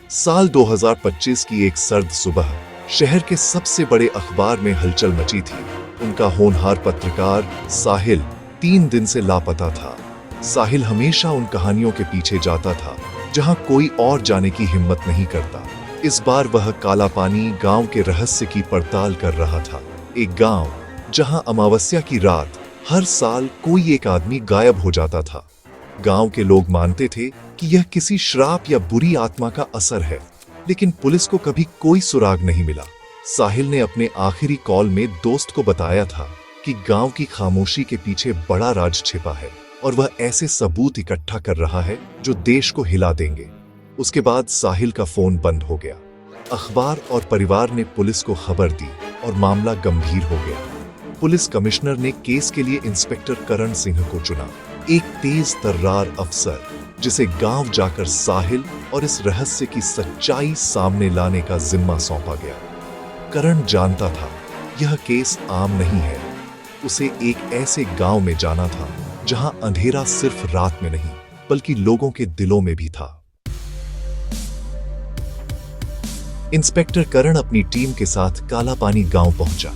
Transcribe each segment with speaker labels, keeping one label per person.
Speaker 1: साल 2025 की एक सर्द सुबह शहर के सबसे बड़े अखबार में हलचल मची थी। उनका होनहार पत्रकार साहिल 3 दिन से लापता था। साहिल हमेशा उन कहानियों के पीछे जाता था जहां कोई और जाने की हिम्मत नहीं करता। इस बार वह काला पानी गांव के रहस्य की पड़ताल कर रहा था। एक गांव जहां अमावस्या की रात हर साल कोई एक आदमी गायब हो जाता था। गांव के लोग मानते थे कि यह किसी श्राप या बुरी आत्मा का असर है, लेकिन पुलिस को कभी कोई सुराग नहीं मिला। साहिल ने अपने आखिरी कॉल में दोस्त को बताया था कि गांव की खामोशी के पीछे बड़ा राज छिपा है और वह ऐसे सबूत इकट्ठा कर रहा है जो देश को हिला देंगे। उसके बाद साहिल का फोन बंद हो गया। अखबार और परिवार ने पुलिस को खबर दी और मामला गंभीर हो गया। पुलिस कमिश्नर ने केस के लिए इंस्पेक्टर करण सिंह को चुना, एक तेज तर्रार अफसर जिसे गांव जाकर साहिल और इस रहस्य की सच्चाई सामने लाने का जिम्मा सौंपा गया। करण जानता था यह केस आम नहीं है। उसे एक ऐसे गांव में जाना था जहां अंधेरा सिर्फ रात में नहीं बल्कि लोगों के दिलों में भी था। इंस्पेक्टर करण अपनी टीम के साथ काला पानी गांव पहुंचा।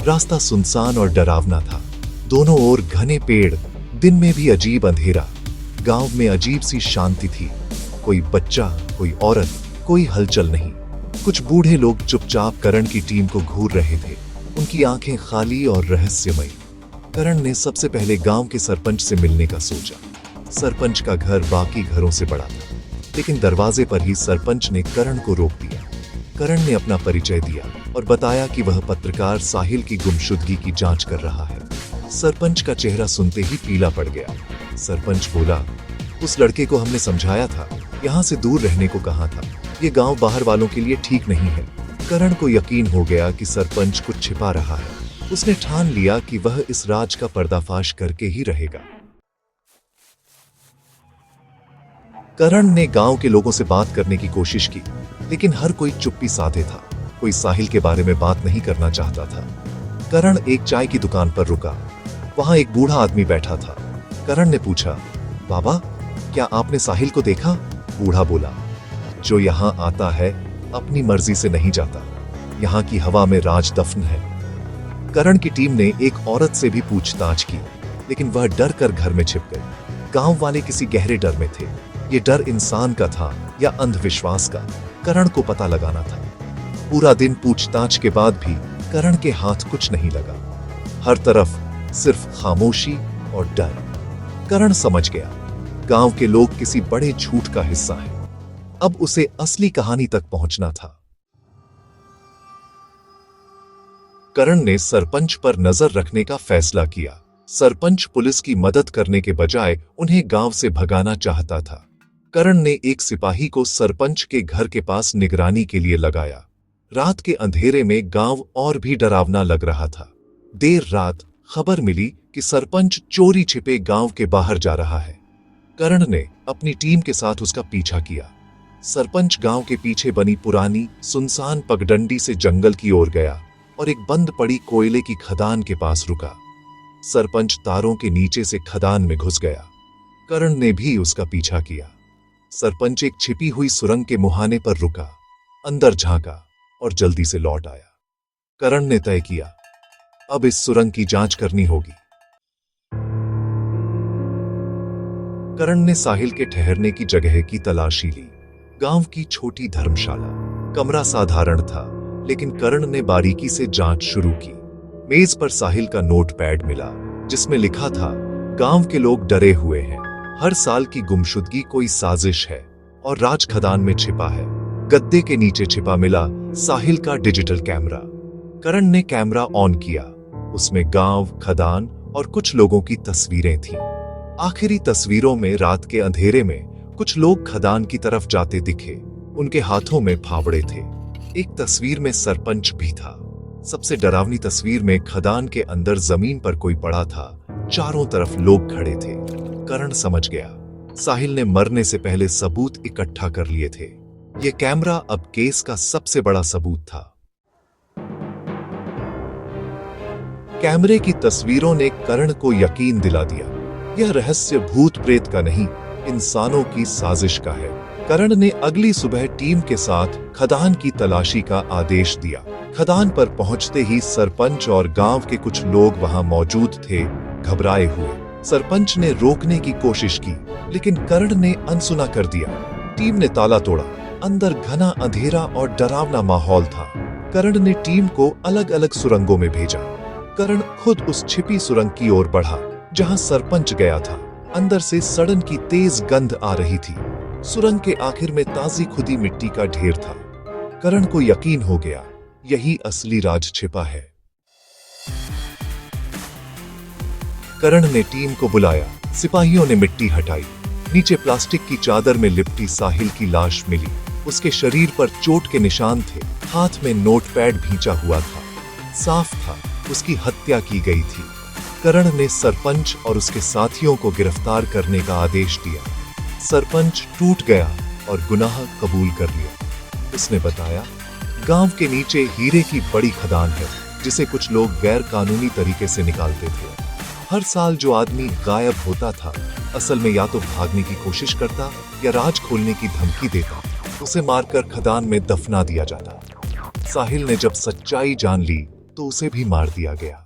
Speaker 1: रास्ता सुनसान और डरावना था। दोनों ओर घने पेड़, दिन में भी अजीब अंधेरा। गांव में अजीब सी शांति थी। कोई बच्चा, कोई औरत, कोई हलचल नहीं। कुछ बूढ़े लोग चुपचाप करण की टीम को घूर रहे थे, उनकी आंखें खाली और रहस्यमयी। करण ने सबसे पहले गांव के सरपंच से मिलने का सोचा। सरपंच का घर बाकी घरों से बड़ा था, लेकिन दरवाजे पर ही सरपंच ने करण को रोक दिया। करण ने अपना परिचय दिया और बताया कि वह पत्रकार साहिल की गुमशुदगी की जांच कर रहा है। सरपंच का चेहरा सुनते ही पीला पड़ गया। सरपंच बोला, उस लड़के को हमने समझाया था, यहाँ से दूर रहने को कहा था। ये गांव बाहर वालों के लिए ठीक नहीं है। करण को यकीन हो गया कि सरपंच कुछ छिपा रहा है। उसने ठान लिया कि वह इस राज का पर्दाफाश करके ही रहेगा। करण ने गांव के लोगों से बात करने की कोशिश की, लेकिन हर कोई चुप्पी साधे था। कोई साहिल के बारे में बात नहीं करना चाहता था। करण एक चाय की दुकान पर रुका। वहां एक बूढ़ा आदमी बैठा था। करण ने पूछा, बाबा, क्या आपने साहिल को देखा? बूढ़ा बोला, जो यहाँ आता है अपनी मर्जी से नहीं जाता। यहाँ की हवा में राज दफन है। करण की टीम ने एक औरत से भी पूछताछ की, लेकिन वह डर कर घर में छिप गई। गांव वाले किसी गहरे डर में थे। ये डर इंसान का था या अंधविश्वास का, करण को पता लगाना था। पूरा दिन पूछताछ के बाद भी करण के हाथ कुछ नहीं लगा। हर तरफ सिर्फ खामोशी और डर। करण समझ गया, गांव के लोग किसी बड़े झूठ का हिस्सा हैं। अब उसे असली कहानी तक पहुंचना था। करण ने सरपंच पर नजर रखने का फैसला किया। सरपंच पुलिस की मदद करने के बजाय उन्हें गांव से भगाना चाहता था। करण ने एक सिपाही को सरपंच के घर के पास निगरानी के लिए लगाया। रात के अंधेरे में गांव और भी डरावना लग रहा था। देर रात खबर मिली कि सरपंच चोरी छिपे गांव के बाहर जा रहा है। करण ने अपनी टीम के साथ उसका पीछा किया। सरपंच गांव के पीछे बनी पुरानी सुनसान पगडंडी से जंगल की ओर गया और एक बंद पड़ी कोयले की खदान के पास रुका। सरपंच तारों के नीचे से खदान में घुस गया। करण ने भी उसका पीछा किया। सरपंच एक छिपी हुई सुरंग के मुहाने पर रुका, अंदर झांका और जल्दी से लौट आया। करण ने तय किया, अब इस सुरंग की जांच करनी होगी। करण ने साहिल के ठहरने की जगह की तलाशी ली। गांव की छोटी धर्मशाला। कमरा साधारण था, लेकिन करण ने बारीकी से जांच शुरू की। मेज पर साहिल का नोटपैड मिला, जिसमें लिखा था, गांव के लोग डरे हुए हैं। हर साल की गुमशुदगी कोई साजिश है और राज खदान में छिपा है। गद्दे के नीचे छिपा मिला साहिल का डिजिटल कैमरा। करण ने कैमरा ऑन किया। उसमें गांव, खदान और कुछ लोगों की तस्वीरें थीं। आखिरी तस्वीरों में रात के अंधेरे में कुछ लोग खदान की तरफ जाते दिखे। उनके हाथों में फावड़े थे। एक तस्वीर में सरपंच भी था। सबसे डरावनी तस्वीर में खदान के अंदर जमीन पर कोई पड़ा था। चारों तरफ लोग खड़े थे। करण समझ गया, साहिल ने मरने से पहले सबूत इकट्ठा कर लिए थे। यह कैमरा अब केस का सबसे बड़ा सबूत था। कैमरे की तस्वीरों ने करण को यकीन दिला दिया, यह रहस्य भूत प्रेत का नहीं, इंसानों की साजिश का है। करण ने अगली सुबह टीम के साथ खदान की तलाशी का आदेश दिया। खदान पर पहुंचते ही सरपंच और गांव के कुछ लोग वहां मौजूद थे, घबराए हुए। सरपंच ने रोकने की कोशिश की, लेकिन करण ने अनसुना कर दिया। टीम ने ताला तोड़ा। अंदर घना अंधेरा और डरावना माहौल था। करण ने टीम को अलग अलग सुरंगों में भेजा। करण खुद उस छिपी सुरंग की ओर बढ़ा जहां सरपंच गया था। अंदर से सड़न की तेज गंध आ रही थी। सुरंग के आखिर में ताजी खुदी मिट्टी का ढेर था। करण को यकीन हो गया, यही असली राज छिपा है। करण ने टीम को बुलाया। सिपाहियों ने मिट्टी हटाई। नीचे प्लास्टिक की चादर में लिपटी साहिल की लाश मिली। उसके शरीर पर चोट के निशान थे। हाथ में नोटपैड भींचा हुआ था। साफ था, उसकी हत्या की गई थी। करण ने सरपंच और उसके साथियों को गिरफ्तार करने का आदेश दिया। सरपंच टूट गया और गुनाह कबूल कर लिया। उसने बताया, गांव के नीचे हीरे की बड़ी खदान है, जिसे कुछ लोग गैर कानूनी तरीके से निकालते थे। हर साल जो आदमी गायब होता था, असल में या तो भागने की कोशिश करता या राज खोलने की धमकी देता। उसे मारकर खदान में दफना दिया जाता। साहिल ने जब सच्चाई जान ली तो उसे भी मार दिया गया।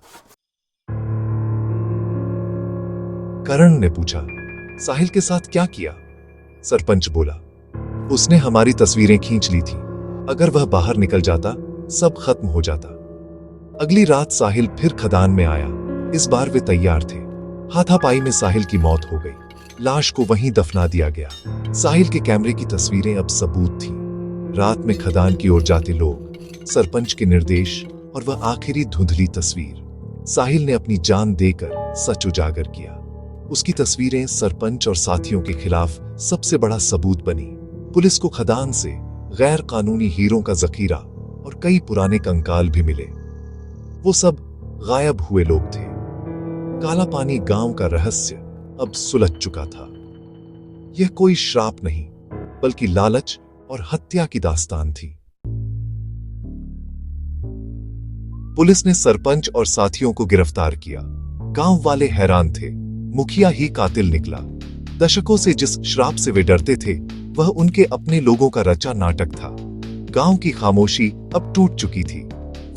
Speaker 1: करण ने पूछा, साहिल के साथ क्या किया? सरपंच बोला, उसने हमारी तस्वीरें खींच ली थी। अगर वह बाहर निकल जाता, सब खत्म हो जाता। अगली रात साहिल फिर खदान में आया। इस बार वे तैयार थे। हाथापाई में साहिल की मौत हो गई। लाश को वहीं दफना दिया गया। साहिल के कैमरे की तस्वीरें अब सबूत थी। रात में खदान की ओर जाते लोग, सरपंच के निर्देश और वह आखिरी धुंधली तस्वीर। साहिल ने अपनी जान देकर सच उजागर किया। उसकी तस्वीरें सरपंच और साथियों के खिलाफ सबसे बड़ा सबूत बनी। पुलिस को खदान से गैर कानूनी हीरों का जखीरा और कई पुराने कंकाल भी मिले। वो सब गायब हुए लोग थे। काला पानी गांव का रहस्य अब सुलझ चुका था। यह कोई श्राप नहीं, बल्कि लालच और हत्या की दास्तान थी। पुलिस ने सरपंच और साथियों को गिरफ्तार किया। गांव वाले हैरान थे, मुखिया ही कातिल निकला। दशकों से जिस श्राप से वे डरते थे, वह उनके अपने लोगों का रचा नाटक था। गांव की खामोशी अब टूट चुकी थी।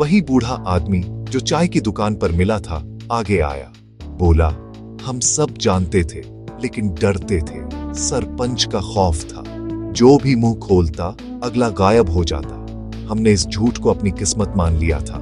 Speaker 1: वही बूढ़ा आदमी जो चाय की दुकान पर मिला था, आगे आया। बोला, हम सब जानते थे, लेकिन डरते थे। सरपंच का खौफ था। जो भी मुंह खोलता, अगला गायब हो जाता। हमने इस झूठ को अपनी किस्मत मान लिया था।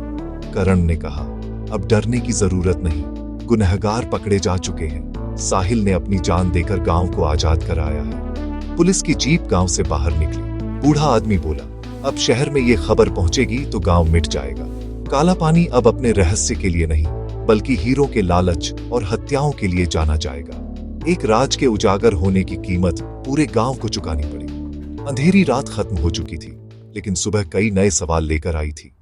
Speaker 1: करण ने कहा, अब डरने की जरूरत नहीं। गुनहगार पकड़े जा चुके हैं। साहिल ने अपनी जान देकर गांव को आजाद कराया है। पुलिस की जीप गांव से बाहर निकली। बूढ़ा आदमी बोला, अब शहर में ये खबर पहुंचेगी तो गांव मिट जाएगा। काला पानी अब अपने रहस्य के लिए नहीं, बल्कि हीरो के लालच और हत्याओं के लिए जाना जाएगा। एक राज के उजागर होने की कीमत पूरे गांव को चुकानी पड़ी। अंधेरी रात खत्म हो चुकी थी, लेकिन सुबह कई नए सवाल लेकर आई थी।